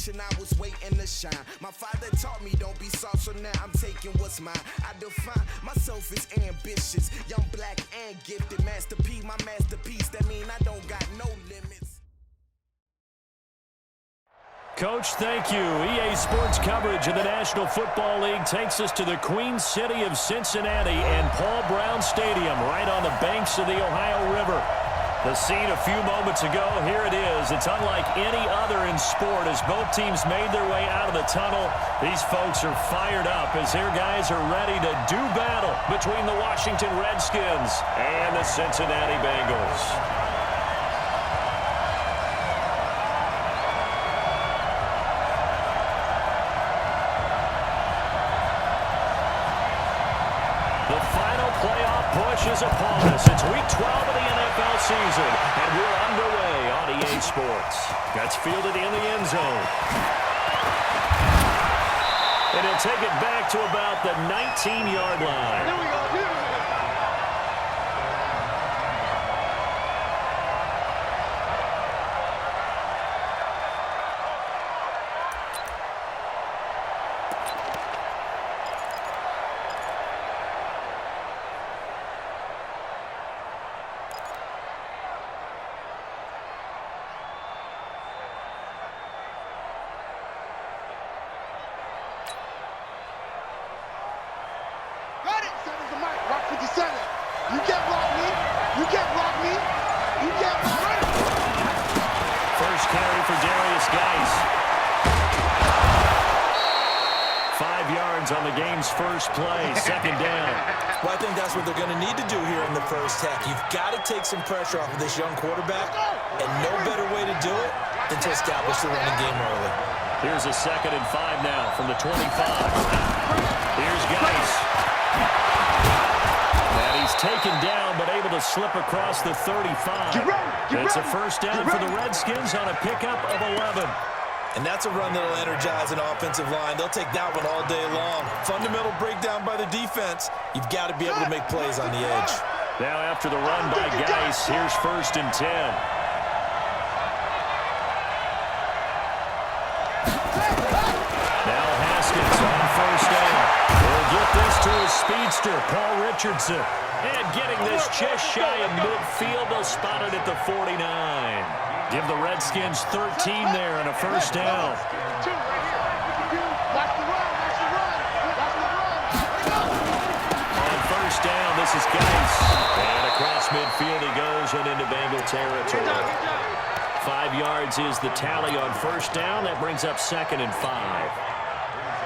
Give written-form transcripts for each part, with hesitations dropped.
generation, I was waiting to shine. My father taught me don't be soft, so now I'm taking what's mine. I define myself as ambitious, young, black, and gifted. Masterpiece, my masterpiece, that mean I don't got no limits. Coach, thank you. EA Sports coverage of the National Football League takes us to the Queen City of Cincinnati and Paul Brown Stadium right on the banks of the Ohio River. The scene a few moments ago, here it is. It's unlike any other in sport as both teams made their way out of the tunnel. These folks are fired up as their guys are ready to do battle between the Washington Redskins and the Cincinnati Bengals. Push is upon us. It's week 12 of the NFL season, and we're underway on EA Sports. That's fielded in the end zone. And he'll take it back to about the 19-yard line. Here we go. On the game's first play, second down. Well, I think that's what they're going to need to do here in the first half. You've got to take some pressure off of this young quarterback, and no better way to do it than to establish the running game early. Here's a 2nd and 5 now from the 25. Here's Geis. And he's taken down, but able to slip across the 35. It's a first down for the Redskins on a pickup of 11. And that's a run that'll energize an offensive line. They'll take that one all day long. Fundamental breakdown by the defense. You've got to be able to make plays on the edge. Now after the run by Geis, here's 1st and 10. Now Haskins on 1st down. He'll get this to his speedster, Paul Richardson. And getting this just shy of midfield, they'll spot it at the 49. Give the Redskins 13 there and a first down. On first down, this is Geis. And across midfield he goes and into Bengal territory. 5 yards is the tally on first down. That brings up 2nd and 5.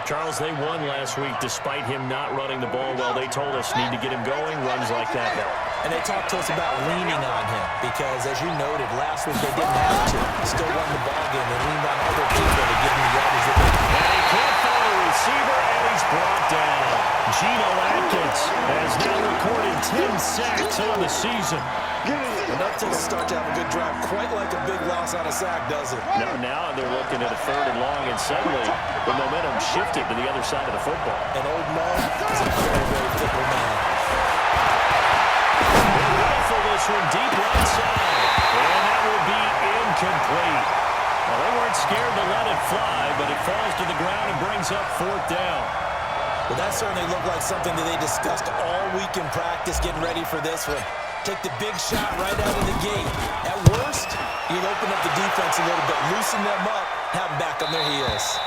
Charles, they won last week despite him not running the ball well. They told us need to get him going. Runs like that help. And they talked to us about leaning on him because, as you noted, last week they didn't have to. Still won the ball game. They leaned on other people to give them the yardage. And he can't find a receiver, and he's brought down. Geno Atkins has now recorded 10 sacks on the season. Enough to start to have a good drive. Quite like a big loss on a sack, does it? No, now they're looking at a 3rd and long, and suddenly the momentum shifted to the other side of the football. And old Mo is a very, very fickle man. Rifle this one deep right side, and that will be incomplete. Well, they weren't scared to let it fly, but it falls to the ground and brings up 4th down. Well, that certainly looked like something that they discussed all week in practice, getting ready for this one. Take the big shot right out of the gate. At worst, you'll open up the defense a little bit, loosen them up, have them back on their heels.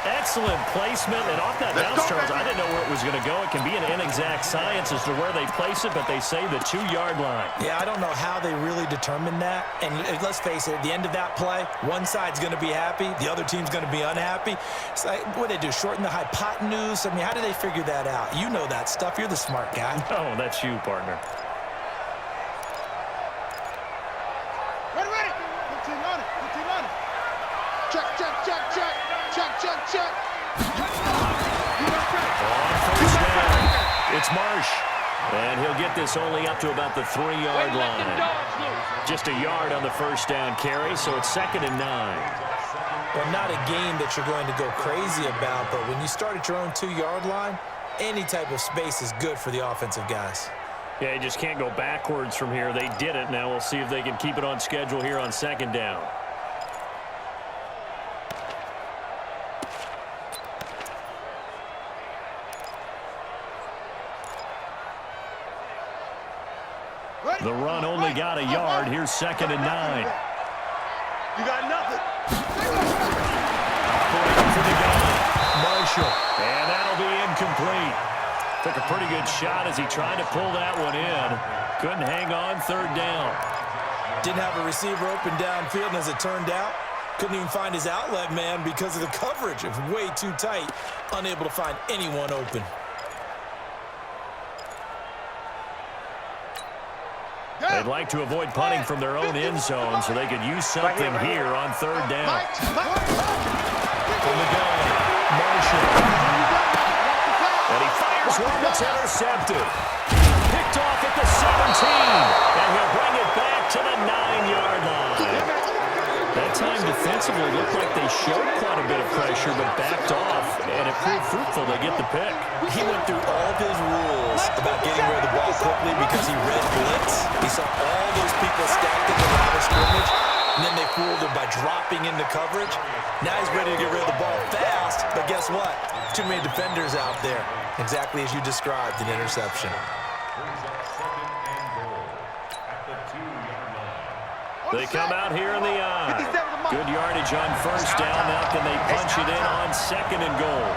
Excellent placement, and off that bounce, Charles, I didn't know where it was going to go. It can be an inexact science as to where they place it, but they say the 2-yard line. Yeah, I don't know how they really determined that. And let's face it, at the end of that play, one side's going to be happy, the other team's going to be unhappy. It's like, what do they do, shorten the hypotenuse? I mean, how do they figure that out? You know that stuff. You're the smart guy. No, that's you, partner. Ready. 15 on it. Check. On first down, it's Marsh. And he'll get this only up to about the 3-yard line. Just a yard on the first down carry, so it's 2nd and 9. Well, not a game that you're going to go crazy about, but when you start at your own 2-yard line, any type of space is good for the offensive guys. Yeah, you just can't go backwards from here. They did it. Now we'll see if they can keep it on schedule here on 2nd down. The run only got a yard. Here's 2nd and 9. You got nothing. Operating for the gun. Marshall. And that'll be incomplete. Took a pretty good shot as he tried to pull that one in. Couldn't hang on 3rd down. Didn't have a receiver open downfield, and as it turned out, couldn't even find his outlet man because of the coverage. It was way too tight. Unable to find anyone open. They'd like to avoid punting from their own end zone so they could use something here on 3rd down. From the gun, Marshall. And he fires one that's intercepted. Picked off at the 17. And he'll bring it back to the 9-yard line. That time defensively looked like they showed quite a bit of pressure but backed off, and it proved fruitful. They get the pick. He went through all of his rules about getting rid of the ball quickly because he read blitz. He saw all those people stacked in the line of scrimmage, and then they fooled him by dropping into coverage. Now he's ready to get rid of the ball fast, but guess what? Too many defenders out there. Exactly as you described, an interception. They come out here in the eye. Good yardage on 1st down. Now can they punch it in on 2nd and goal?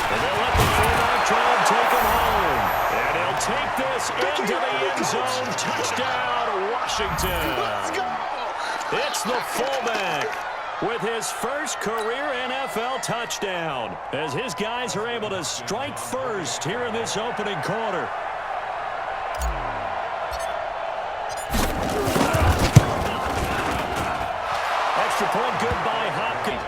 And they'll let the fullback try and take him home. And he'll take this into the end zone. Touchdown, Washington. It's the fullback with his first career NFL touchdown as his guys are able to strike first here in this opening quarter. Extra point good by Hopkins.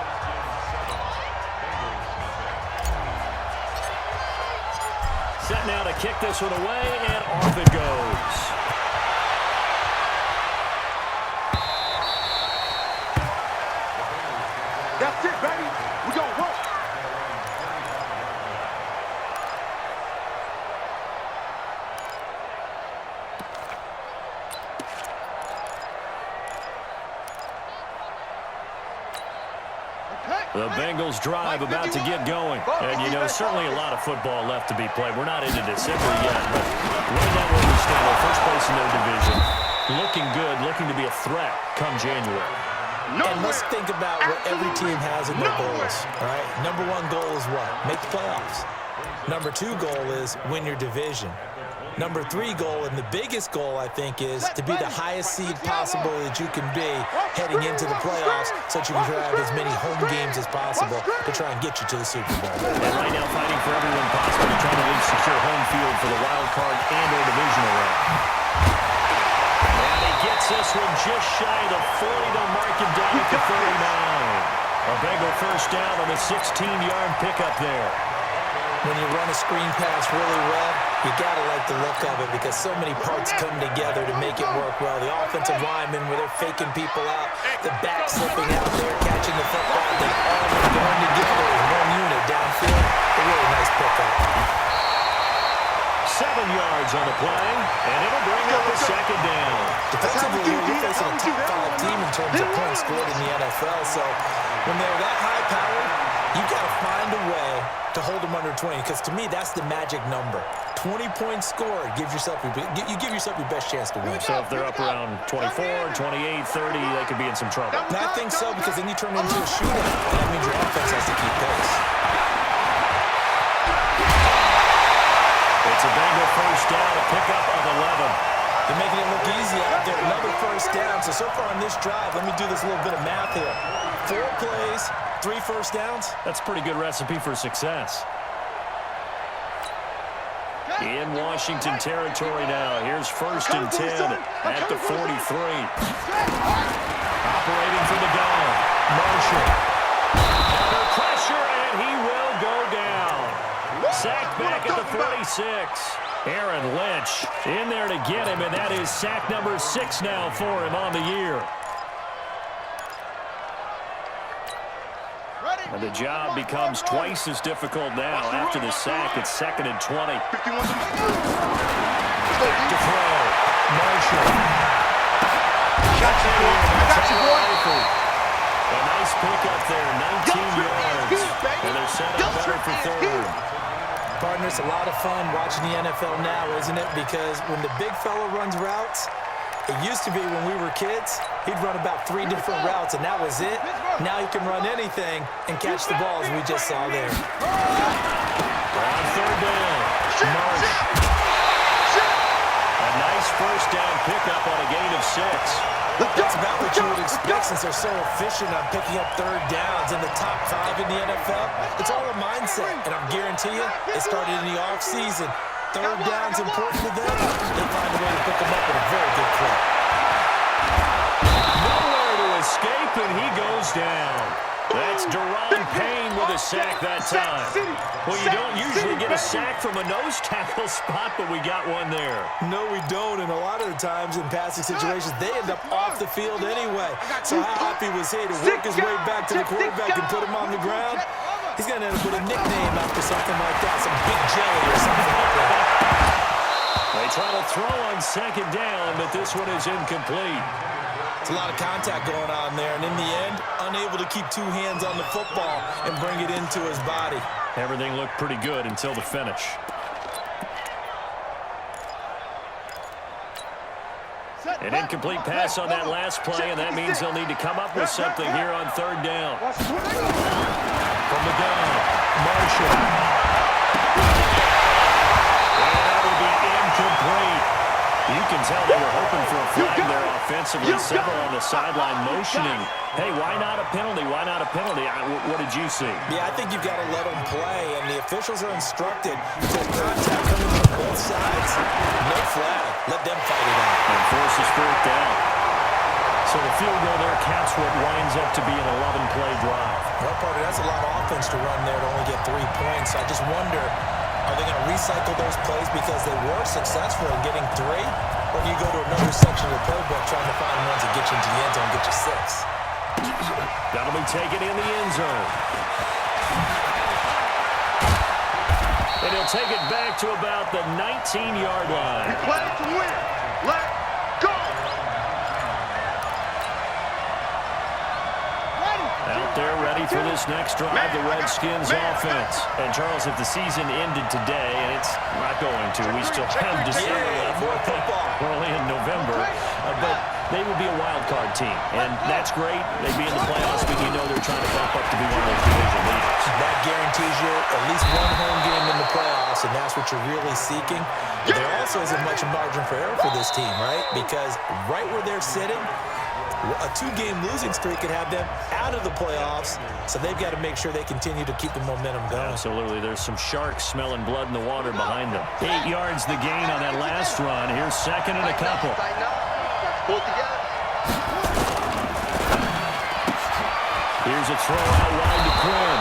Set now to kick this one away, and off it goes. That's it, baby. We gonna work. The Bengals drive about to get going. And, you know, certainly a lot of football left to be played. We're not into December yet, but right now where we stand, they're first place in their division. Looking good, looking to be a threat come January. And let's think about what every team has in their goals, all right? Number 1 goal is what? Make the playoffs. Number 2 goal is win your division. Number 3 goal, and the biggest goal, I think, is to be the highest seed possible that you can be heading into the playoffs so that you can have as many home games as possible to try and get you to the Super Bowl. And right now fighting for everyone possible to try to secure home field for the wild card and or divisional round. And he gets this one just shy of the 40. They'll mark him down at the 39. A Bengal first down on the 16-yard pickup there. When you run a screen pass really well, you got to like the look of it because so many parts come together to make it work well. The offensive linemen, where they're faking people out, the back slipping out there, catching the football, they all are going together as one unit downfield. A really nice pickup. 7 yards on the play, and it'll bring up a 2nd down. Defensively, you're facing a top 5 team in terms of points scored in the NFL, so when they're that high-powered, you got to find a way to hold them under 20, because to me, that's the magic number. 20 points scored, you give yourself your best chance to win. So if they're up around 24, 28, 30, they could be in some trouble. And I think so, because then you turn it into a shootout, and that means your offense has to keep pace. It's a Bengal first down, a pickup of 11. They're making it look easy out there. Another first down. So far on this drive, let me do this little bit of math here. 4 plays, 3 first downs. That's a pretty good recipe for success. In Washington territory now. Here's 1st and 10 at the 43. Operating for the gun. Marshall. Under pressure, and he will go down. Sacked back at the 46. Aaron Lynch in there to get him, and that is sack number 6 now for him on the year. And the job becomes twice as difficult now after the sack. It's 2nd and 20. Back to throw. Marshall. Got you, boy. A nice pick up there, 19 yards. And they're set up better for 3rd. Partner, it's a lot of fun watching the NFL now, isn't it? Because when the big fella runs routes, it used to be when we were kids, he'd run about 3 different routes, and that was it. Now he can run anything and catch the ball, as we just saw there. On third down, Marsh. A nice first down pickup on a gain of 6. That's about what you would expect since they're so efficient on picking up third downs in the top 5 in the NFL. It's all a mindset, and I'm guarantee you, it started in the offseason. Third down's important to them. They find a way to pick them up at a very good clip. Nowhere to escape, and he goes down. That's Deron Payne with a sack that time. Well, you don't usually get a sack from a nose tackle spot, but we got one there. No, we don't, and a lot of the times in passing situations, they end up off the field anyway. So how happy was he to work his way back to the quarterback and put him on the ground? He's going to end up with a nickname after something like that, some Big Jelly or something like that. They try to throw on second down, but this one is incomplete. It's a lot of contact going on there, and in the end, unable to keep 2 hands on the football and bring it into his body. Everything looked pretty good until the finish. An incomplete pass on that last play, and that means they'll need to come up with something here on third down. From the gun, Marshall. And that will be incomplete. You can tell they were hoping for a flag there offensively. Several on the sideline motioning. Hey, why not a penalty? Why not a penalty? What did you see? Yeah, I think you've got to let them play, and the officials are instructed to contact coming from both sides. No flag. Let them fight it out. And forces fourth down. So the field goal there counts what winds up to be an 11-play drive. Well, partner, that's a lot of offense to run there to only get 3 points. I just wonder, are they going to recycle those plays because they were successful in getting 3? Or do you go to another section of the playbook trying to find ones that get you into the end zone and get you 6? That'll be taken in the end zone. And he'll take it back to about the 19-yard line. We play to win. Let's go. Out there ready for this next drive, the Redskins offense. And Charles, if the season ended today, and it's not going to, we still have December left. We're only in November, but they would be a wild card team, and that's great. They'd be in the playoffs, but you know they're trying to bump up to be one of those division leaders. That guarantees you at least 1 home game in the playoffs, and that's what you're really seeking. But there also isn't much margin for error for this team, right? Because right where they're sitting, a 2-game losing streak could have them out of the playoffs, so they've got to make sure they continue to keep the momentum going. Absolutely. There's some sharks smelling blood in the water behind them. 8 yards the gain on that last run. Here's second and a couple. Here's a throw out wide to Quinn.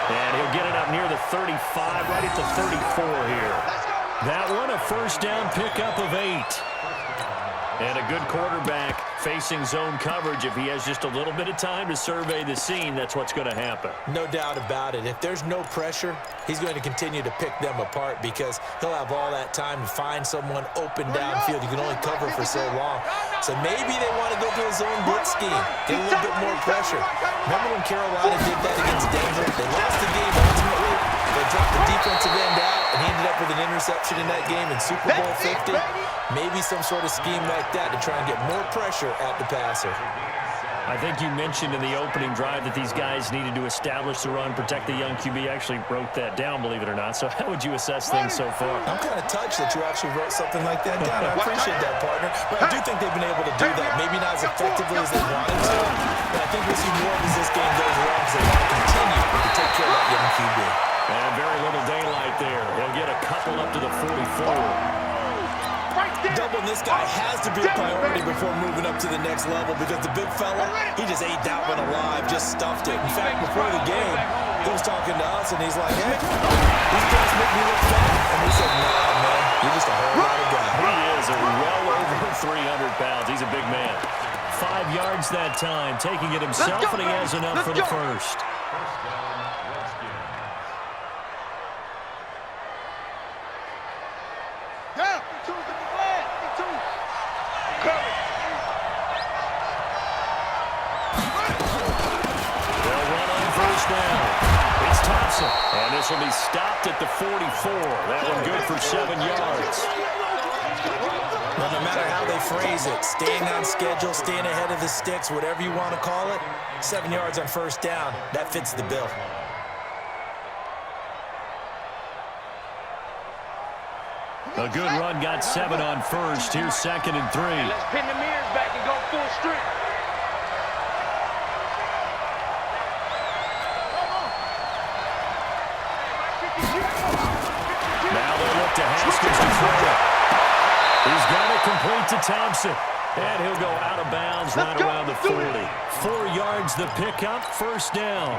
And he'll get it up near the 35, right at the 34 here. That one, a first down pickup of 8. And a good quarterback facing zone coverage. If he has just a little bit of time to survey the scene, that's what's going to happen. No doubt about it. If there's no pressure, he's going to continue to pick them apart because he'll have all that time to find someone open downfield. You can only cover for so long. So maybe they want to go to a zone blitz scheme, get a little bit more pressure. Remember when Carolina did that against Denver? They lost the game ultimately. They dropped the defensive end out, and he ended up with an interception in that game in Super Bowl 50. Maybe some sort of scheme like that to try and get more pressure at the passer. I think you mentioned in the opening drive that these guys needed to establish the run, protect the young QB. I actually wrote that down, believe it or not. So how would you assess things so far? I'm kind of touched that you actually wrote something like that down. I appreciate that, partner. But I do think they've been able to do that. Maybe not as effectively as they wanted to. But I think we'll see more as this game goes along because they want to continue to take care of that young QB. And very little daylight there. He'll get a couple up to the 44. Doubling this guy has to be a priority before moving up to the next level because the big fella, he just ate that one alive, just stuffed it. In fact, before the game, he was talking to us, and he's like, hey, these guys make me look fat. And we said, nah, man, you're just a whole lot of guy. He is well over 300 pounds. He's a big man. 5 yards that time, taking it himself, and he has enough for the first. Johnson. And this will be stopped at the 44. That one good for 7 yards. Well, no matter how they phrase it, staying on schedule, staying ahead of the sticks, whatever you want to call it, 7 yards on first down, that fits the bill. A good run got 7 on first. Here's 2nd and 3. Let's pin the mirrors back and go full strength. Now they look to Haskins to throw it. He's got it complete to Thompson. And he'll go out of bounds right around the 40. 4 yards the pickup, first down.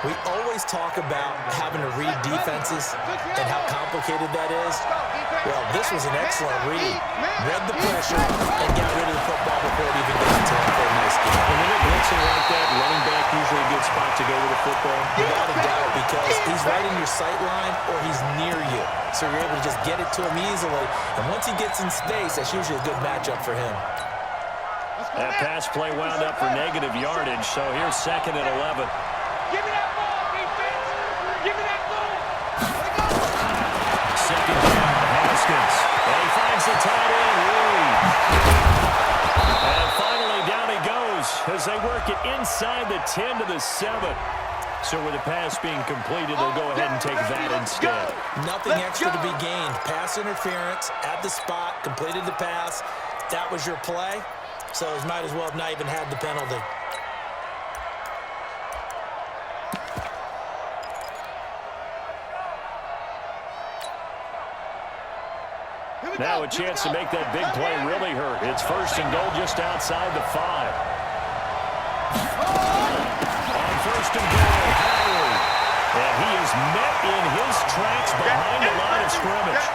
We always talk about having to read defenses and how complicated that is. Well, this was an excellent read. Read the pressure and got rid of the football before it even got to him for a nice game. And when they're blitzing like that, running back usually a good spot to go with the football. Without a doubt, because he's right in your sight line or he's near you. So you're able to just get it to him easily. And once he gets in space, that's usually a good matchup for him. That pass play wound up for negative yardage, so here's 2nd and 11. Give me that ball, defense! Give me that ball! 2nd down, Haskins. And he finds the tight end, Reed. And finally, down he goes as they work it inside the 10 to the 7. So with the pass being completed, they'll go ahead and take that instead. Nothing extra to be gained. Pass interference at the spot, completed the pass. That was your play, so he might as well have not even had the penalty. Now a chance to make that big play really hurt. It's 1st and goal just outside the 5. On 1st and goal, Howard. And he is met in his tracks behind the line of scrimmage.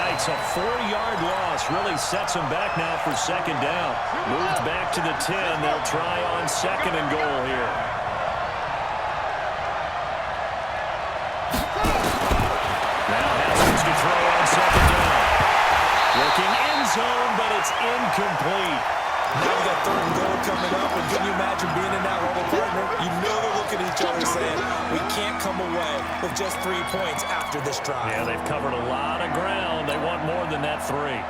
Yikes, a 4-yard loss really sets him back now for 2nd down. Moved back to the 10. They'll try on 2nd and goal here. Now Haskins to throw on 2nd down. Looking end zone, but it's incomplete. Now we got 3rd and goal coming up, and can you imagine being in that role, partner? You know they're looking at each other saying, we can't come away with just 3 points after this drive. Yeah, they've covered a lot of ground. They want more than that 3.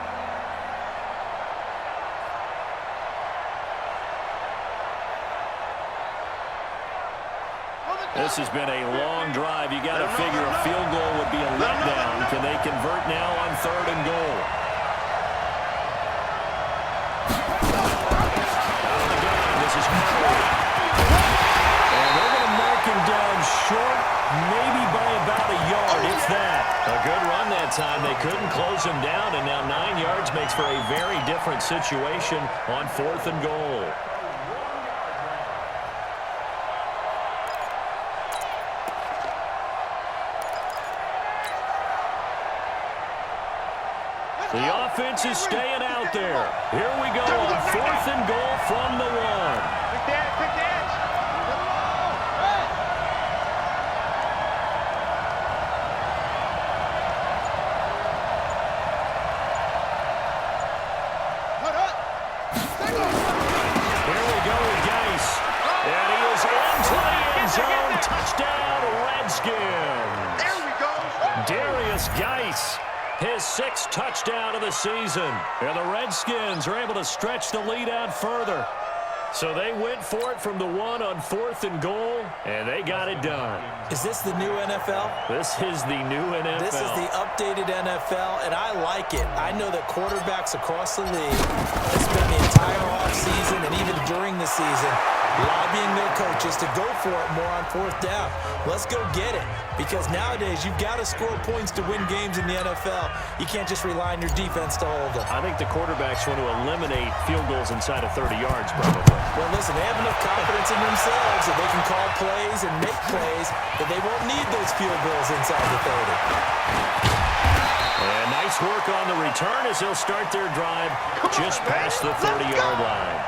This has been a long drive. You got to figure a field goal would be a letdown. Can they convert now on 3rd and goal? This is Howard. And they're going to mark him down short, maybe by about a yard, if that. A good run that time. They couldn't close him down, and now 9 yards makes for a very different situation on 4th and goal. The offense is staying out there. Here we go on 4th and goal from the 1. Quick dance! Here we go with Geis. And he is into the end zone. Touchdown, Redskins. There we go! Darius Geis. His 6th touchdown of the season. And the Redskins are able to stretch the lead out further. So they went for it from the 1 on 4th and goal, and they got it done. Is this the new NFL? This is the new NFL. This is the updated NFL, and I like it. I know that quarterbacks across the league have spent the entire offseason and even during the season lobbying their coaches to go for it more on 4th down. Let's go get it, because nowadays you've got to score points to win games in the NFL. You can't just rely on your defense to hold them. I think the quarterbacks want to eliminate field goals inside of 30 yards, probably. Well, listen, they have enough confidence in themselves that they can call plays and make plays that they won't need those field goals inside the 30. And nice work on the return as they'll start their drive just past the 30-yard line.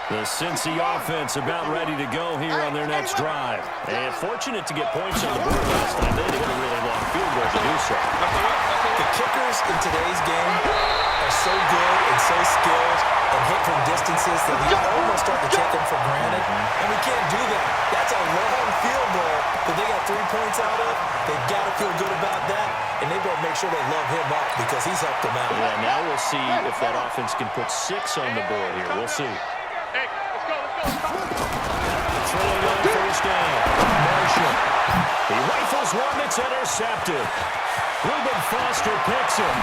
The Cincy offense about ready to go here on their next drive. And fortunate to get points on the board last time. They had a really long field goal to do so. The kickers in today's game are so good and so skilled and hit from distances that you almost start to take them for granted. And we can't do that. That's a long field goal that they got 3 points out of. They've got to feel good about that, and they better make sure they love him up because he's helped them out. Yeah, now we'll see if that offense can put 6 on the board here. We'll see. Hey, let's go. Throwing on first down. Marshall. He rifles one that's intercepted. Reuben Foster picks him.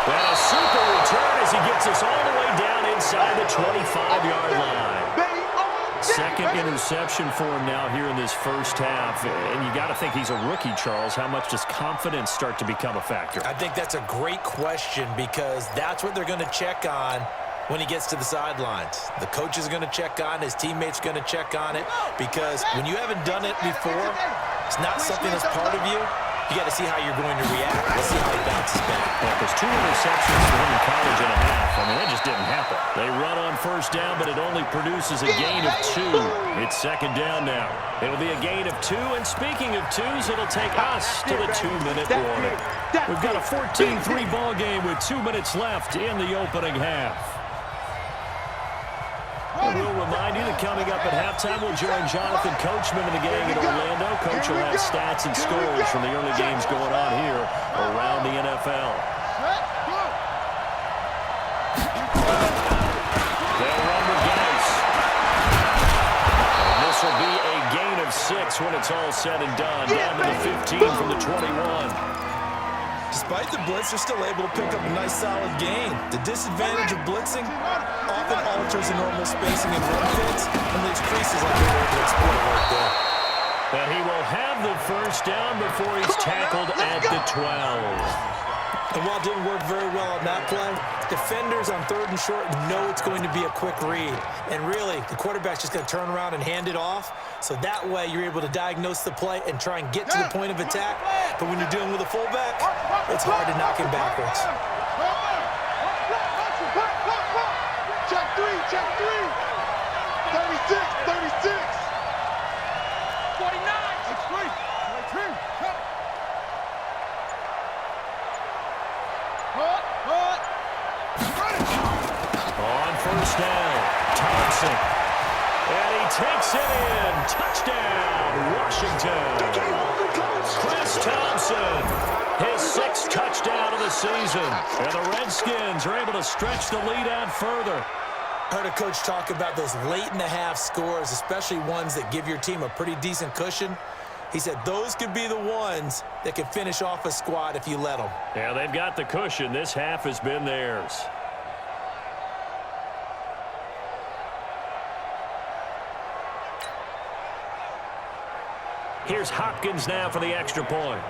And a super return as he gets us all the way down inside the 25-yard line. Second interception for him now here in this first half. And you got to think he's a rookie, Charles. How much does confidence start to become a factor? I think that's a great question because that's what they're going to check on when he gets to the sidelines. The coach is going to check on, his teammates are going to check on it, because when you haven't done it before, it's not something that's part of you. You got to see how you're going to react. Let's see how he bounces back. Well, there's 2 interceptions for him in college and a half. I mean, that just didn't happen. They run on first down, but it only produces a gain of 2. It's second down now. It'll be a gain of 2, and speaking of 2s, it'll take us to the 2-minute warning. We've got a 14-3 ball game with 2 minutes left in the opening half. We'll remind you that coming up at halftime, we'll join Jonathan Coachman and the gang in Orlando. Coach will have stats and scores from the early games going on here around the NFL. They'll run with Geis. And this will be a gain of 6 when it's all said and done. Down to the 15 from the 21. Despite the blitz, they're still able to pick up a nice, solid gain. The disadvantage of blitzing often alters the normal spacing and run fits and leaves creases like they were able to exploit right there. But he will have the first down before he's tackled at the 12. And while it didn't work very well on that play, defenders on 3rd and short know it's going to be a quick read. And really, the quarterback's just going to turn around and hand it off. So that way, you're able to diagnose the play and try and get to the point of attack. But when you're dealing with a fullback, it's hard to knock him backwards. Check 3, check 3. 36. 49. On first down, Thompson. And he takes it in. Touchdown, Washington. Chris Thompson, his 6th touchdown of the season. And the Redskins are able to stretch the lead out further. I heard a coach talk about those late-in-the-half scores, especially ones that give your team a pretty decent cushion. He said those could be the ones that could finish off a squad if you let them. Yeah, they've got the cushion. This half has been theirs. Here's Hopkins now for the extra point.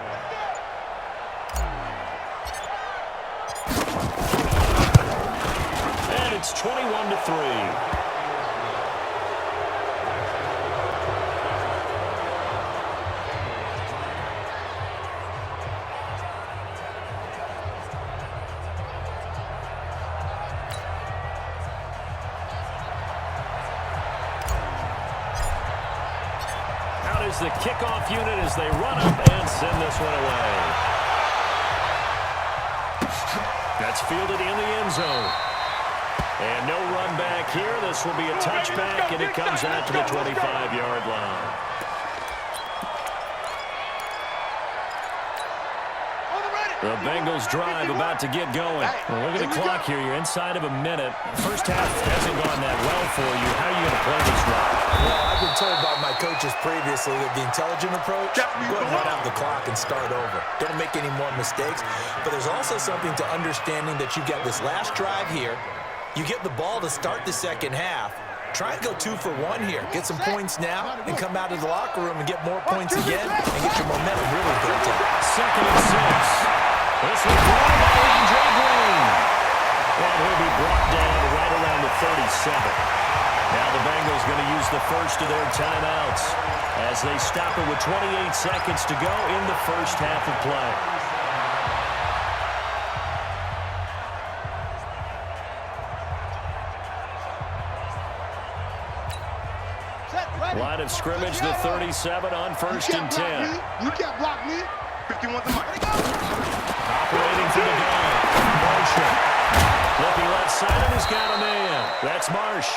And it's 21-3. The kickoff unit as they run up and send this one away. That's fielded in the end zone. And no run back here. This will be a touchback, and it comes out to the 25-yard line. The Bengals drive about to get going. Well, look at the clock here. You're inside of a minute. First half hasn't gone that well for you. How are you going to play this drive? Well, I've been told by my coaches previously that the intelligent approach, go ahead and run out the clock and start over. Don't make any more mistakes. But there's also something to understanding that you get this last drive here. You get the ball to start the second half. Try and go 2 for 1 here. Get some points now and come out of the locker room and get more points again and get your momentum really built up. 2nd and 6. This was brought by A.J. Green. And he'll be brought down right around the 37. Now the Bengals going to use the first of their timeouts as they stop it with 28 seconds to go in the first half of play. Line of scrimmage, the 37 on 1st and 10. You can't block me. 51 to Mike. Operating through the gun. Marshall. Looking left side, and he's got a man. That's Marsh.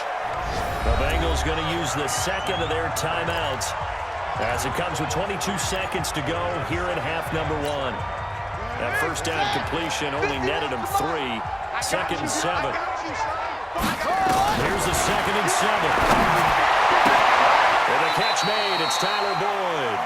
The Bengals going to use the second of their timeouts as it comes with 22 seconds to go here in half number one. That first down completion only netted him 3. Second and 7. Here's the second and 7. With a catch made, it's Tyler Boyd.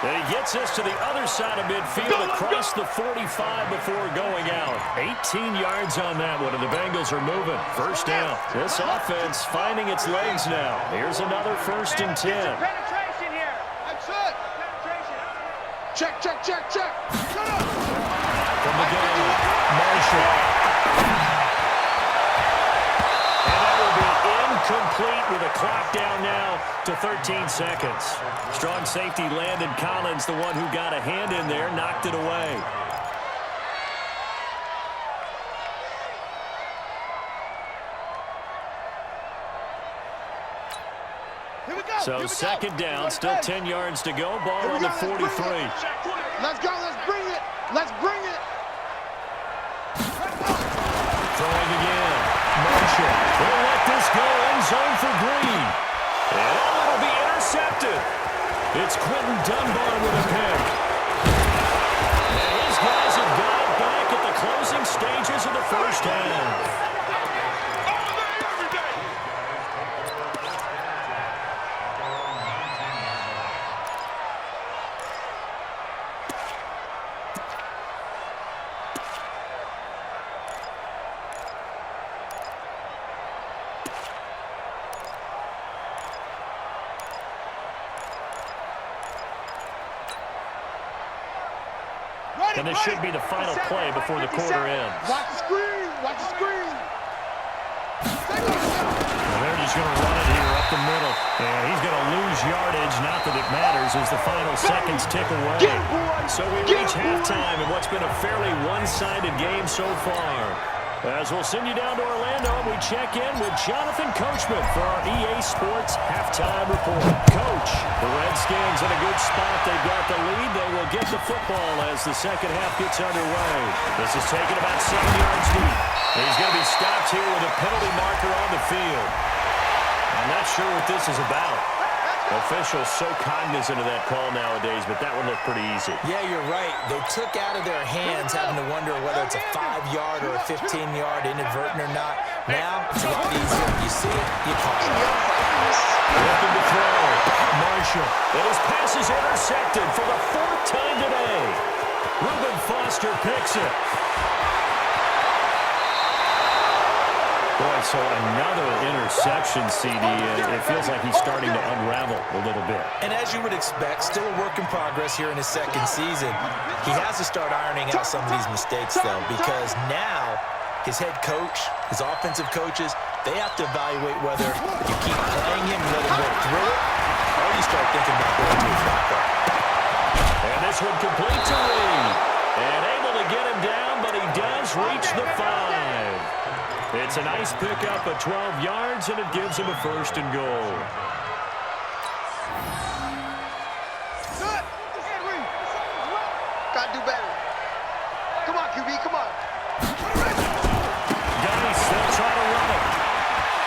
And he gets us to the other side of midfield across the 45 before going out. 18 yards on that one, and the Bengals are moving. First down. This offense finding its legs now. Here's another first and 10. Penetration here. That's it. Penetration. Check, check, check, check. Shut up. From the gun, Marshall. And that will be incomplete with a clock down now to 13 seconds. Strong safety Landon Collins, the one who got a hand in there, knocked it away. Here we go. So second down, still 10 yards to go. Ball on the 43. Let's go. Let's bring it. Let's bring it. Throwing again. Marshall will let this go. End zone for Green. And it'll be intercepted. It's Quentin Dunbar with a pick. And his guys have got it back at the closing stages of the first half. And this should be the final play before the quarter ends. Watch the screen. Watch the screen. Well, they're just going to run it here up the middle. And he's going to lose yardage. Not that it matters as the final seconds tick away. So we reach halftime in what's been a fairly one-sided game so far. As we'll send you down to Orlando, we check in with Jonathan Coachman for our EA Sports Halftime Report. Coach, the Redskins in a good spot. They've got the lead. They will get the football as the second half gets underway. This is taken about 7 yards deep. He's going to be stopped here with a penalty marker on the field. I'm not sure what this is about. Officials so cognizant of that call nowadays, but that one looked pretty easy. Yeah, you're right. They took out of their hands having to wonder whether it's a 5-yard or a 15-yard inadvertent or not. Now, it's a lot easier. You see it, you call it. Looking to throw. Marshall. And his pass is intercepted for the 4th time today. Reuben Foster picks it. Boy, so another interception, CD. It feels like he's starting to unravel a little bit. And as you would expect, still a work in progress here in his second season. He has to start ironing out some of these mistakes, though, because now his head coach, his offensive coaches, they have to evaluate whether you keep playing him and let him work through it, or you start thinking about going to a backup. And this one complete to Reed. And able to get him down, but he does reach the 5. It's a nice pickup of 12 yards, and it gives him a 1st and goal. Good. Got to do better. Come on, QB. Come on. Guys, they'll try to run it.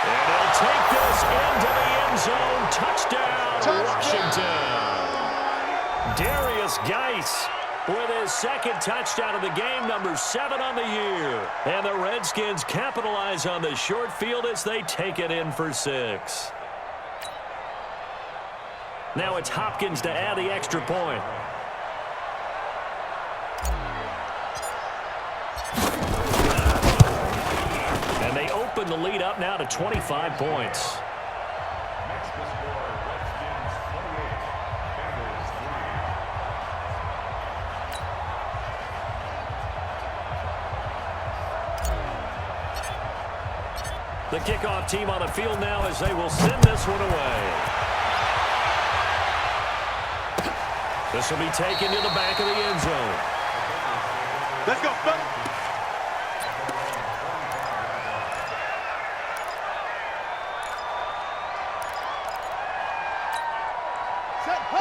And he'll take this into the end zone. Touchdown, Washington. Darius Geis with his second touchdown of the game, number 7 on the year. And the Redskins capitalize on the short field as they take it in for 6. Now it's Hopkins to add the extra point. And they open the lead up now to 25 points. The kickoff team on the field now as they will send this one away. This will be taken to the back of the end zone. Let's go, fella.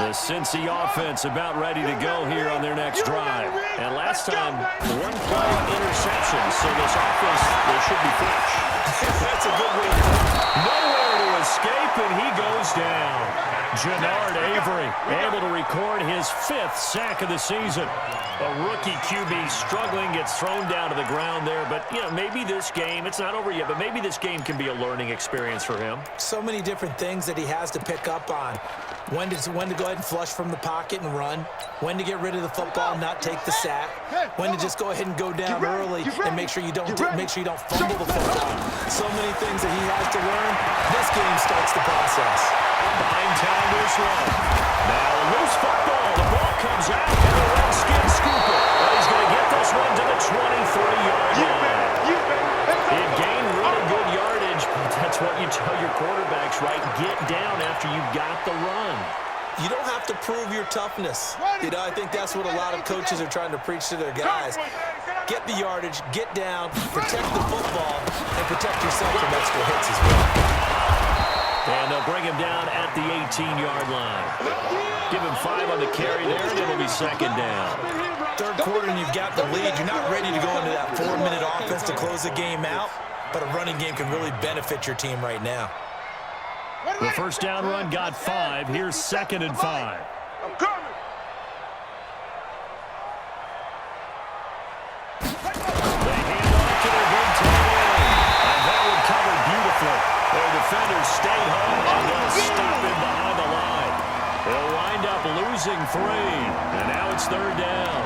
The Cincy offense about ready to go here on their next drive. And last time, one play interception, so this offense, they should be fresh. That's a good way to put it. Nowhere to escape, and he goes down. Jannard Avery able to record his 5th sack of the season. A rookie QB struggling, gets thrown down to the ground there. But, you know, maybe this game, it's not over yet, but maybe this game can be a learning experience for him. So many different things that he has to pick up on. When to go ahead and flush from the pocket and run. When to get rid of the football and not take the sack. When to just go ahead and go down early and make sure you don't fumble the football. So many things that he has to learn. This game starts the process. Behind Towner's run. Now a loose football. The ball comes out, and the Redskins scoop it. But he's going to get this one to the 23-yard line. He gained really good yardage, but that's what you tell your quarterbacks, right? Get down after you got the run. You don't have to prove your toughness. You know, I think that's what a lot of coaches are trying to preach to their guys. Get the yardage, get down, protect the football, and protect yourself from extra hits as well. And they'll bring him down at the 18-yard line. Give him 5 on the carry there, and it'll be second down. Third quarter, and you've got the lead. You're not ready to go into that 4-minute offense to close the game out, but a running game can really benefit your team right now. The first down run got 5. Here's 2nd and 5. I'm coming. They hand off to their big tight end. And that one covered beautifully. Their defenders stay home, and they'll stop him behind the line. They'll wind up losing 3. And now it's 3rd down.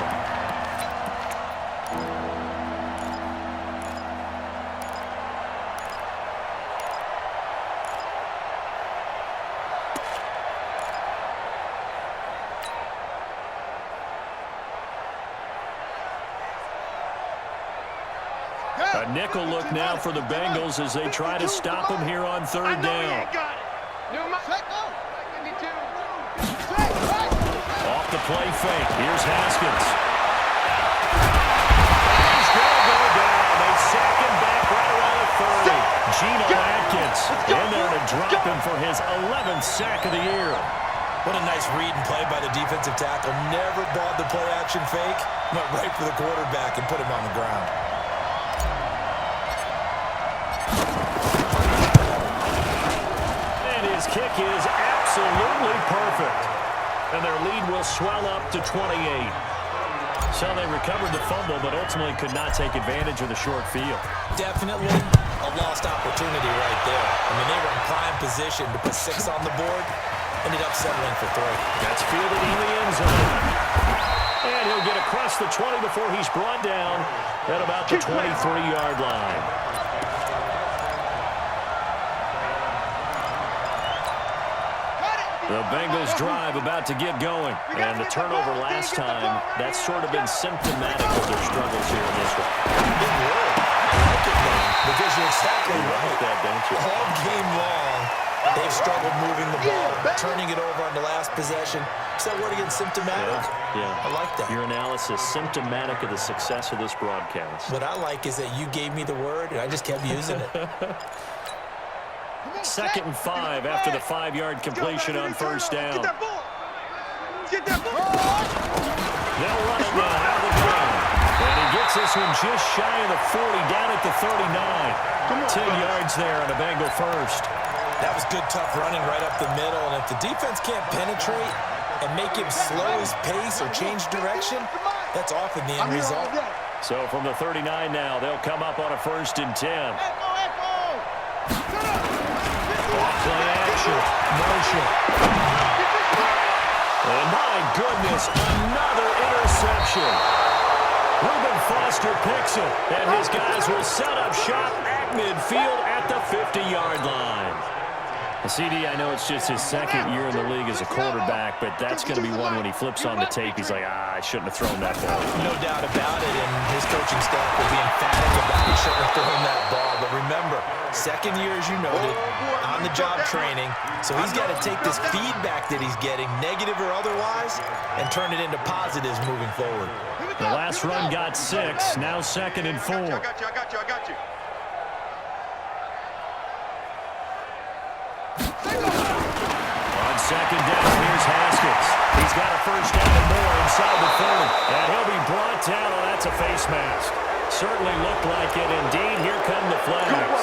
A nickel look now for the Bengals as they try to stop him here on 3rd down. Off the play fake. Here's Haskins. He's going to go down. They sack him back right around the 30. Geno Atkins in there to drop him for his 11th sack of the year. What a nice read and play by the defensive tackle. Never bought the play-action fake. Went right for the quarterback and put him on the ground. His kick is absolutely perfect. And their lead will swell up to 28. So they recovered the fumble, but ultimately could not take advantage of the short field. Definitely a lost opportunity right there. I mean, they were in prime position to put 6 on the board. Ended up settling for 3. That's fielded in the end zone. And he'll get across the 20 before he's brought down at about the 23-yard line. The Bengals drive about to get going. And the turnover last time, that's sort of been symptomatic of their struggles here in this one. It would. I like it, man, because you're exactly right. Like that, don't you? All game long, they've struggled moving the ball, turning it over on the last possession. Is that word again, symptomatic? Yeah. I like that. Your analysis, symptomatic of the success of this broadcast. What I like is that you gave me the word, and I just kept using it. 2nd and 5 after the 5-yard completion on 1st down. Get that ball. They'll run it now out of the gun. And he gets this one just shy of the 40, down at the 39. 10 yards there on a Bengal first. That was good, tough running right up the middle. And if the defense can't penetrate and make him slow his pace or change direction, that's often the end result. So from the 39 now, they'll come up on a 1st and 10. Play action, motion. And my goodness, another interception. Reuben Foster picks it, and his guys will set up shop at midfield at the 50-yard line. CD, I know it's just his 2nd year in the league as a quarterback, but that's going to be one when he flips on the tape, he's like, I shouldn't have thrown that ball. No doubt about it, and his coaching staff will be emphatic about he shouldn't have thrown that ball. But remember, 2nd year, as you noted, on-the-job training, so he's got to take this feedback that he's getting, negative or otherwise, and turn it into positives moving forward. The last run got 6, now 2nd and 4. I got you. On 2nd down, here's Haskins. first down and more inside the 30. And he'll be brought down. Oh, that's a face mask. Certainly looked like it. Indeed, here come the flags.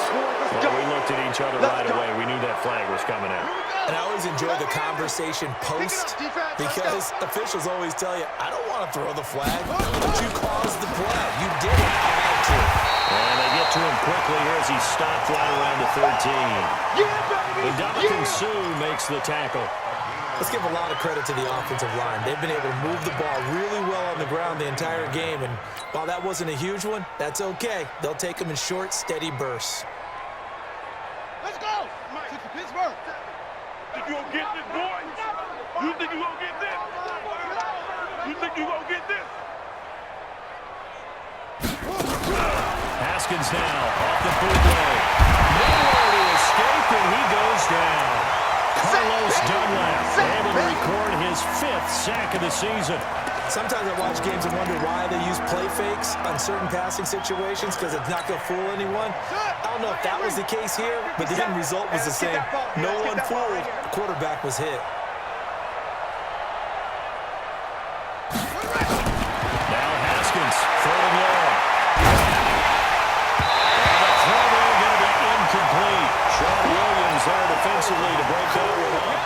Well, we looked at each other right away. We knew that flag was coming out. And I always enjoy the conversation post because officials always tell you, I don't want to throw the flag, but you caused the play. You did it. I had to. And they get to him quickly here as he stopped right around the 13. Ndamukong Suh makes the tackle. Let's give a lot of credit to the offensive line. They've been able to move the ball really well on the ground the entire game. And while that wasn't a huge one, that's okay. They'll take them in short, steady bursts. Let's go! Pittsburgh! Think you gonna get this, boy? You think you gonna get this? You think you gonna get this? Haskins now off the bootleg. Nowhere to escape, and he goes down. Carlos Dunlap able to record his 5th sack of the season. Sometimes I watch games and wonder why they use play fakes on certain passing situations because it's not going to fool anyone. I don't know if that was the case here, but the end result was the same. No one fooled. The quarterback was hit. Now Haskins, 3rd and long. And the throw there going to be incomplete. Sean Williams there defensively to break that one up.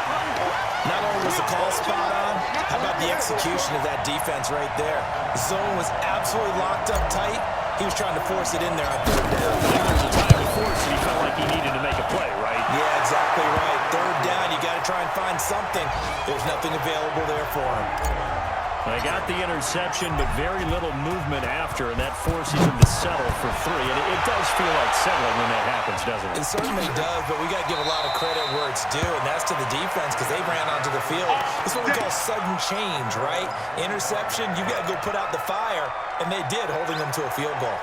Not only was the call spot on, how about the execution of that defense right there? The zone was absolutely locked up tight. He was trying to force it in there on 3rd down. There was a time he forced it. He felt like he needed to make a play, right? Yeah, exactly right. 3rd down, you got to try and find something. There's nothing available there for him. They got the interception, but very little movement after, and that forces him to settle for 3. And it does feel like settling when that happens, doesn't it? It certainly does, but we got to give a lot of credit where it's due, and that's to the defense because they ran onto the field. It's what we call sudden change, right? Interception, you got to go put out the fire, and they did, holding them to a field goal.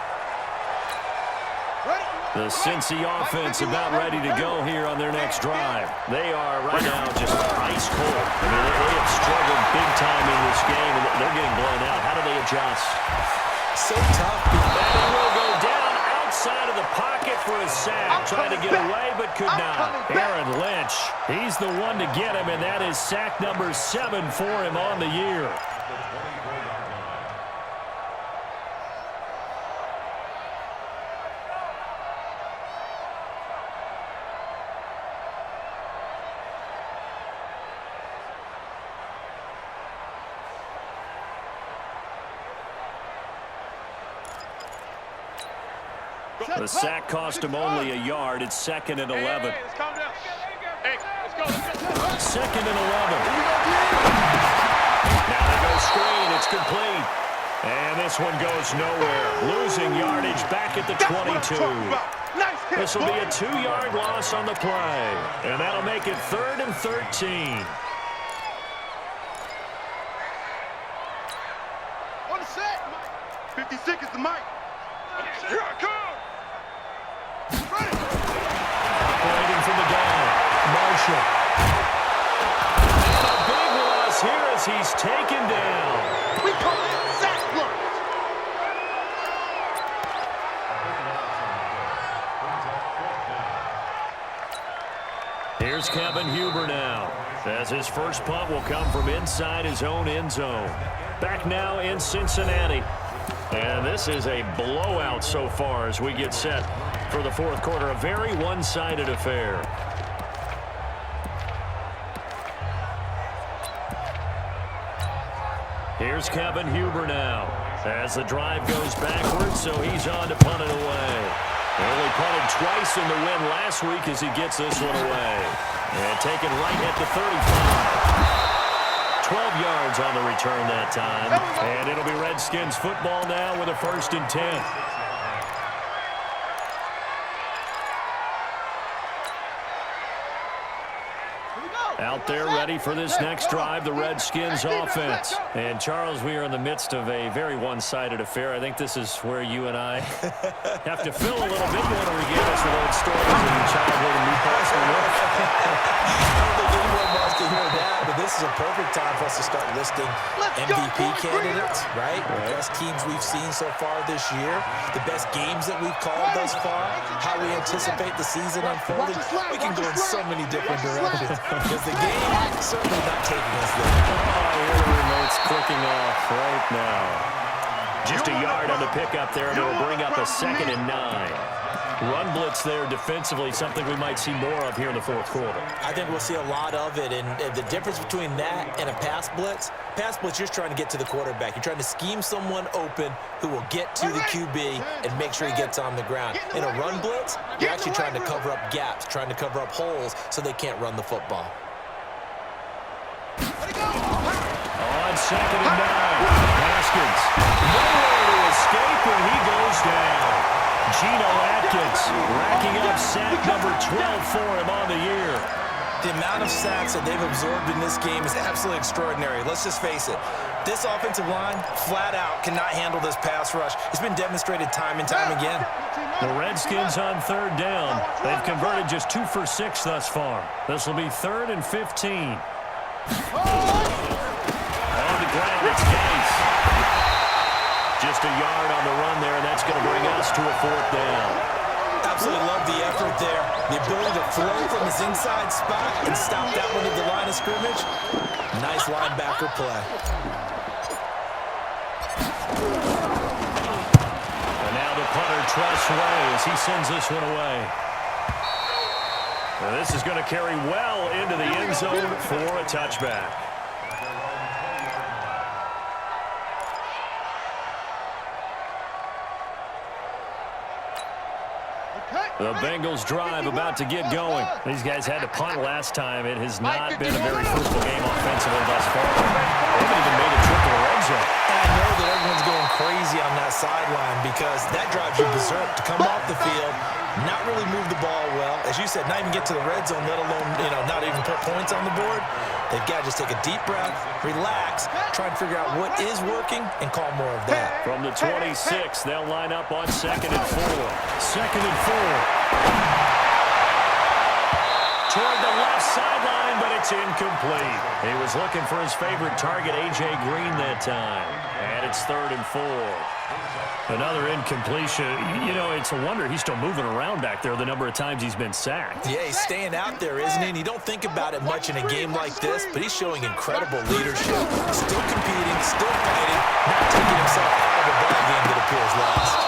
The Cincy offense about ready to go here on their next drive. They are right now just ice cold. I mean, they have struggled big time in this game, and they're getting blown out. How do they adjust? So tough. And will go down outside of the pocket for a sack. Trying to get away, but could not. Aaron Lynch, he's the one to get him, and that is sack number 7 for him on the year. The sack cost him only a yard. It's 2nd and 11. Hey, let's calm down. Hey, let's go. 2nd and 11. Now they go screen. It's complete. And this one goes nowhere. Losing yardage back at the 22. This will be a 2-yard loss on the play. And that'll make it 3rd and 13. On the set! 56 is the mic. Here I come. Operating from the gun. Marshall. And a big loss here as he's taken down. We call it sack block. Here's Kevin Huber now, as his first punt will come from inside his own end zone. Back now in Cincinnati. And this is a blowout so far as we get set for the 4th quarter. A very one-sided affair. Here's Kevin Huber now, as the drive goes backwards, so he's on to punt it away. Only punted twice in the win last week as he gets this one away. And taken right at the 35. 12 yards on the return that time. And it'll be Redskins football now with a 1st and 10. Out there ready for this next drive, the Redskins offense. And Charles, we are in the midst of a very one-sided affair. I think this is where you and I have to fill a little bit more to regale us with old stories of your childhood in Newcastle. I don't think anyone wants to hear that, but this is a perfect time for us to start listing MVP candidates, right? The best teams we've seen so far this year, the best games that we've called thus far, how we anticipate the season unfolding. We can go in so many different directions because The game certainly not taking us there. Oh, here the remote's clicking off right now. Just a yard on the pickup there, and it'll bring up a 2nd and 9. Run blitz there defensively, something we might see more of here in the fourth quarter. I think we'll see a lot of it, and the difference between that and a pass blitz, you're just trying to get to the quarterback. You're trying to scheme someone open who will get to the QB and make sure he gets on the ground. In a run blitz, you're actually trying to cover up gaps, trying to cover up holes so they can't run the football. On 2nd and 9, Haskins. Nowhere to escape, and he goes down. Geno Atkins racking up sack number 12 for him on the year. The amount of sacks that they've absorbed in this game is absolutely extraordinary. Let's just face it. This offensive line, flat out, cannot handle this pass rush. It's been demonstrated time and time again. The Redskins on 3rd down. They've converted just 2 for 6 thus far. This will be 3rd and 15. On the ground, it's Gase. Just a yard on the run there, and that's going to bring us to a 4th down. Absolutely love the effort there. The ability to throw from his inside spot and stop that one at the line of scrimmage. Nice linebacker play. And now the punter trusts Ray as he sends this one away. And this is going to carry well into the end zone for a touchback. The Bengals drive about to get going. These guys had to punt last time. It has not been a very fruitful game offensively thus far. They haven't even made a trip to the red zone. And I know that everyone's going crazy on that sideline because that drives you berserk to come off the field, not really move the ball well. As you said, not even get to the red zone, let alone, not even put points on the board. They've got to just take a deep breath, relax, try and figure out what is working, and call more of that. From the 26, they'll line up on 2nd and 4. 2nd and 4. Toward the left sideline, but it's incomplete. He was looking for his favorite target, A.J. Green, that time. And it's 3rd and 4. Another incompletion. It's a wonder he's still moving around back there the number of times he's been sacked. Yeah, he's staying out there, isn't he? And you don't think about it much in a game like this, but he's showing incredible leadership. Still competing, still fighting, not taking himself out of a ball game that appears lost.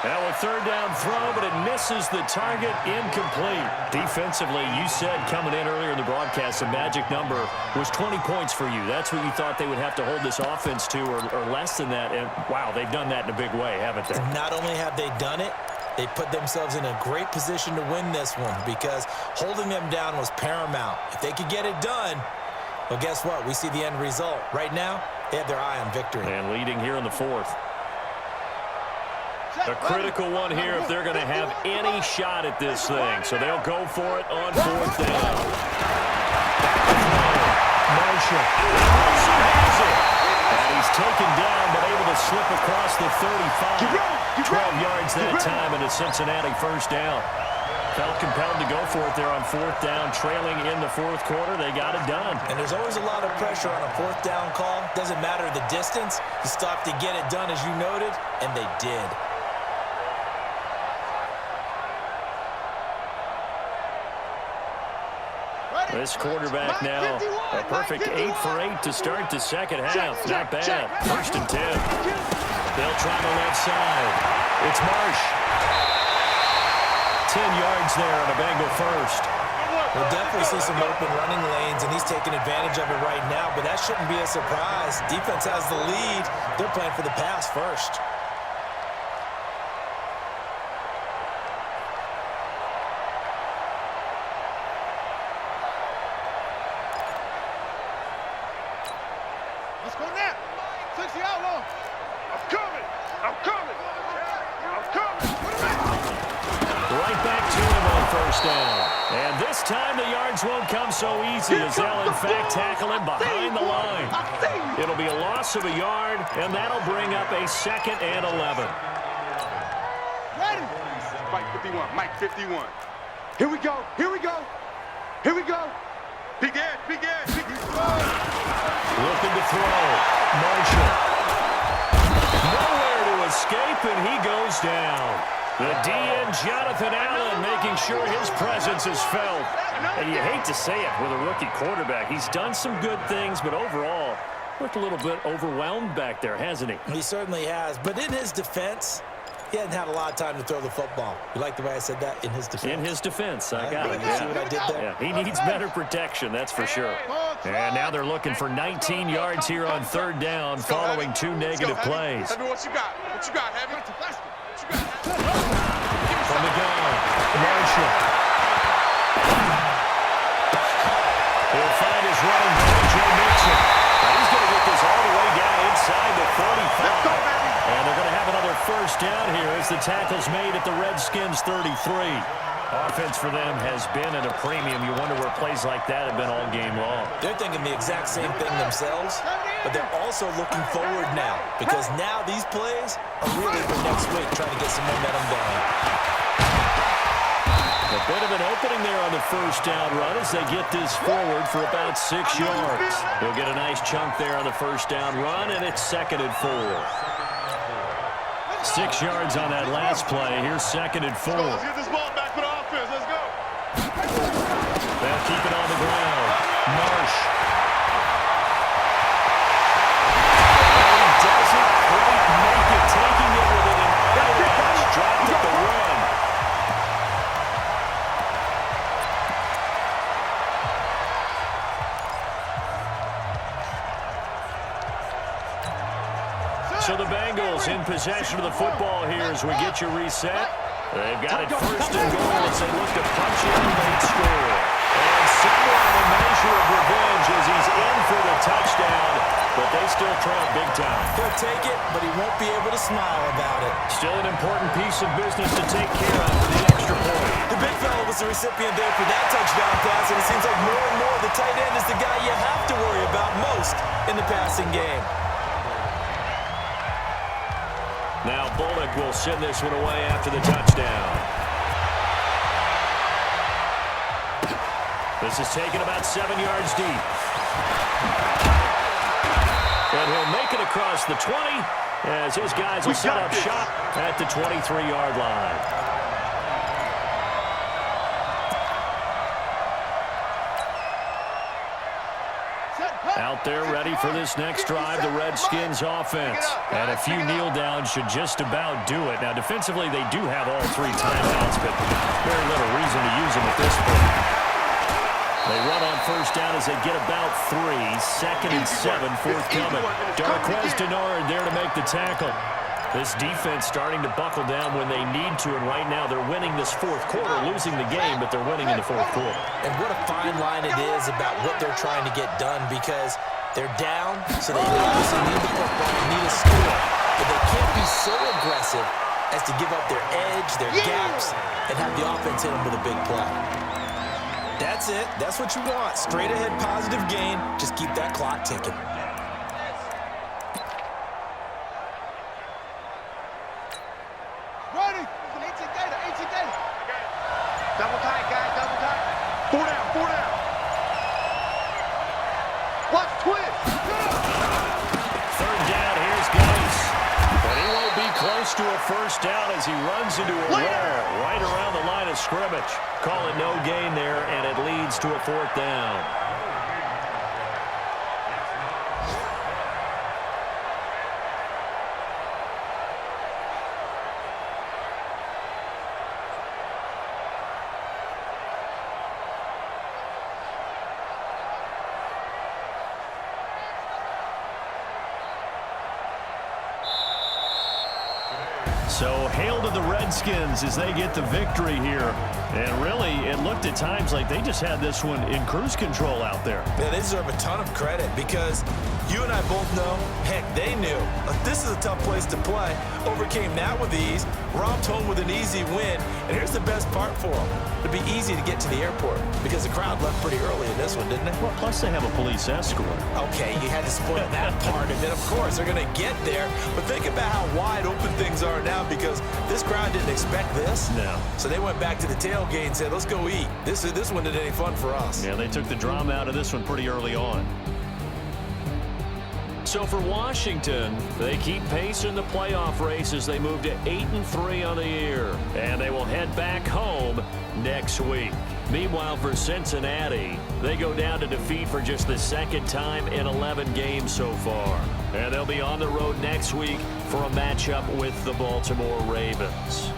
Now a 3rd down throw, but it misses the target, incomplete. Defensively, you said coming in earlier in the broadcast, the magic number was 20 points for you. That's what you thought they would have to hold this offense to, or less than that. And wow, they've done that in a big way, haven't they? And not only have they done it, they put themselves in a great position to win this one because holding them down was paramount. If they could get it done, well, guess what? We see the end result. Right now, they have their eye on victory. And leading here in the 4th. A critical one here if they're going to have any shot at this thing. So they'll go for it on 4th down. Marshall has it. And he's taken down, but able to slip across the 35. 12 yards that time, and a Cincinnati 1st down. Felt compelled to go for it there on 4th down, trailing in the 4th quarter. They got it done. And there's always a lot of pressure on a 4th down call. Doesn't matter the distance. You still have to get it done, as you noted, and they did. This quarterback now, a perfect 8 for 8 to start the second half. Not bad. 1st and 10. They'll try the left side. It's Marsh. 10 yards there on a Bengal 1st. We'll definitely see some open running lanes, and he's taking advantage of it right now, but that shouldn't be a surprise. Defense has the lead. They're playing for the pass first. And this time the yards won't come so easy as they'll in fact tackle him behind the line. It'll be a loss of a yard, and that'll bring up a 2nd and 11. Ready? Mike 51, Mike 51. Here we go, here we go, here we go. Big edge, big edge, big edge. Looking to throw. Marshall. Nowhere to escape, and he goes down. The DN, Jonathan Allen, making sure his presence is felt. And you hate to say it with a rookie quarterback. He's done some good things, but overall, looked a little bit overwhelmed back there, hasn't he? He certainly has. But in his defense, he hasn't had a lot of time to throw the football. You like the way I said that? In his defense? In his defense. I got it. You see what I did there? Yeah, he needs better protection, that's for sure. And now they're looking for 19 yards here on third down following two negative plays. Heavy, what you got? What you got, Heavy? What you got? From the gun, Marshall. He'll find his running back, Joe Mixon. Now he's going to get this all the way down inside the 45. And they're going to have another first down here as the tackle's made at the Redskins 33. Offense for them has been at a premium. You wonder where plays like that have been all game long. They're thinking the exact same thing themselves, but they're also looking forward now because now these plays are really for next week, trying to get some momentum going. A bit of an opening there on the first down run as they get this forward for about 6 yards. They'll get a nice chunk there on the first down run, and it's 2nd and 4. 6 yards on that last play. Here's 2nd and 4. Let's get this ball back for the offense. Let's go. They'll keep it on the ground. Marsh. And he doesn't quite make it, taking it with an incredible dropped at the run. So the Bengals in possession of the football here as we get you reset. They've got it 1st and goal as they look to punch in the late score. And somewhat of a measure of revenge as he's in for the touchdown, but they still trail big time. He'll take it, but he won't be able to smile about it. Still an important piece of business to take care of for the extra point. The big fella was the recipient there for that touchdown pass, and it seems like more and more the tight end is the guy you have to worry about most in the passing game. Now Bullock will send this one away after the touchdown. This is taken about 7 yards deep. And he'll make it across the 20 as his guys will set up shop at the 23-yard line. Out there ready for this next drive, the Redskins offense. And a few kneel downs should just about do it. Now, defensively, they do have all 3 timeouts, but very little reason to use them at this point. They run on first down as they get about 3. 2nd and 7, forthcoming. Darquez Denard there to make the tackle. This defense starting to buckle down when they need to, and right now they're winning this 4th quarter, losing the game, but they're winning in the 4th quarter. And what a fine line it is about what they're trying to get done because they're down, so they obviously need the football and need a score. But they can't be so aggressive as to give up their edge, their gaps, and have the offense hit them with a big play. That's it. That's what you want. Straight ahead positive gain. Just keep that clock ticking. Ready. 18 data. Double tight, guys. Double tight. 4 down. Watch twist. 3rd down, here's Geis. But he won't be close to a first down as he runs into a wall right around the line of scrimmage. Call it no gain there, and it leads to a 4th down. So hail to the Redskins as they get the victory here. And really, it looked at times like they just had this one in cruise control out there. Yeah, they deserve a ton of credit because you and I both know, heck, they knew. This is a tough place to play. Overcame that with ease, romped home with an easy win. And here's the best part for them. It'd be easy to get to the airport because the crowd left pretty early in this one, didn't it? Well, plus they have a police escort. Okay, you had to spoil that part. And then, of course, they're going to get there. But think about how wide open things are now because this crowd didn't expect this. No. So they went back to the tailgate and said, let's go eat. This one isn't any fun for us. Yeah, they took the drama out of this one pretty early on. So for Washington, they keep pace in the playoff race as they move to 8-3 on the year. And they will head back home next week. Meanwhile, for Cincinnati, they go down to defeat for just the second time in 11 games so far. And they'll be on the road next week for a matchup with the Baltimore Ravens.